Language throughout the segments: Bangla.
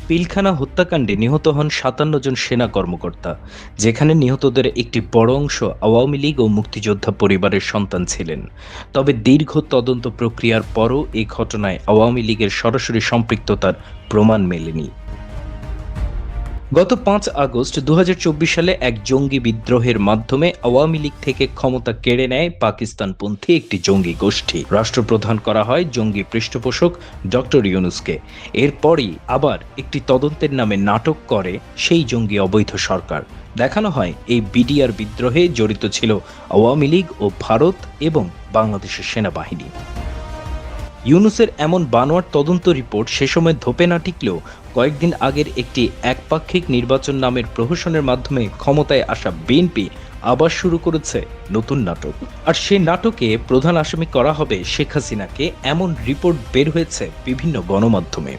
পিলখানা হত্যাকাণ্ডে নিহত হন ৫৭ জন সেনা কর্মকর্তা, যেখানে নিহতদের একটি বড় অংশ আওয়ামী লীগ ও মুক্তিযোদ্ধা পরিবারের সন্তান ছিলেন। তবে দীর্ঘ তদন্ত প্রক্রিয়ার পরও এই ঘটনায় আওয়ামী লীগের সরাসরি সম্পৃক্ততার প্রমাণ মেলেনি। গত ৫ আগস্ট ২০২৪ সালে এক জঙ্গি বিদ্রোহের মাধ্যমে আওয়ামী লীগ থেকে ক্ষমতা কেড়ে নেয় পাকিস্তানপন্থী একটি জঙ্গি গোষ্ঠী। রাষ্ট্রপ্রধান করা হয় জঙ্গি পৃষ্ঠপোষক ডক্টর ইউনূসকে। এরপরই আবার একটি তদন্তের নামে নাটক করে সেই জঙ্গি অবৈধ সরকার। দেখানো হয় এই বিডিআর বিদ্রোহে জড়িত ছিল আওয়ামী লীগ ও ভারত এবং বাংলাদেশের সেনাবাহিনী। ইউনূসের এমন বানোয়াট তদন্ত রিপোর্ট সে সময় ধোপে না টিকলেও কয়েকদিন আগের একটি একপাক্ষিক নির্বাচন নামের প্রহসনের মাধ্যমে ক্ষমতায় আসা বিএনপি আবার শুরু করেছে নতুন নাটক। আর সেই নাটকে প্রধান আসামি করা হবে শেখ হাসিনাকে, এমন রিপোর্ট বের হয়েছে বিভিন্ন গণমাধ্যমে।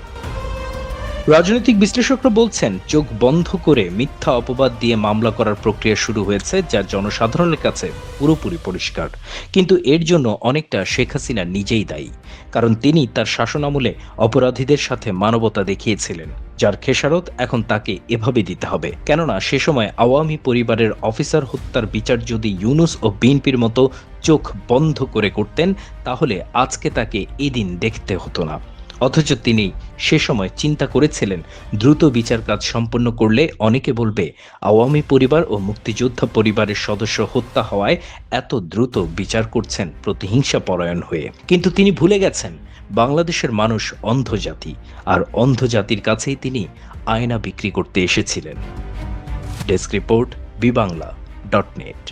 রাজনৈতিক বিশ্লেষকরা বলছেন, চোখ বন্ধ করে মিথ্যা অপবাদ দিয়ে মামলা করার প্রক্রিয়া শুরু হয়েছে, যা জনসাধারণের কাছে পুরোপুরি পরিষ্কার। কিন্তু এর জন্য অনেকটা শেখ হাসিনা নিজেই দায়ী, কারণ তিনি তার শাসনামলে অপরাধীদের সাথে মানবতা দেখিয়েছিলেন, যার খেসারত এখন তাকে এভাবে দিতে হবে। কেননা সে সময় আওয়ামী পরিবারের অফিসার হত্যার বিচার যদি ইউনূস ও বিএনপির মতো চোখ বন্ধ করে করতেন, তাহলে আজকে তাকে এদিন দেখতে হতো না। অথচ তিনি সে সময় চিন্তা করেছিলেন, দ্রুত বিচার কাজ সম্পন্ন করলে অনেকে বলবে আওয়ামী পরিবার ও মুক্তিযোদ্ধা পরিবারের সদস্য হত্যা হওয়ায় এত দ্রুত বিচার করছেন প্রতিহিংসা পরায়ণ হয়ে। কিন্তু তিনি ভুলে গেছেন, বাংলাদেশের মানুষ অন্ধ জাতি, আর অন্ধ জাতির কাছেই তিনি আয়না বিক্রি করতে এসেছিলেন। Desk report, বিবাংলা.net।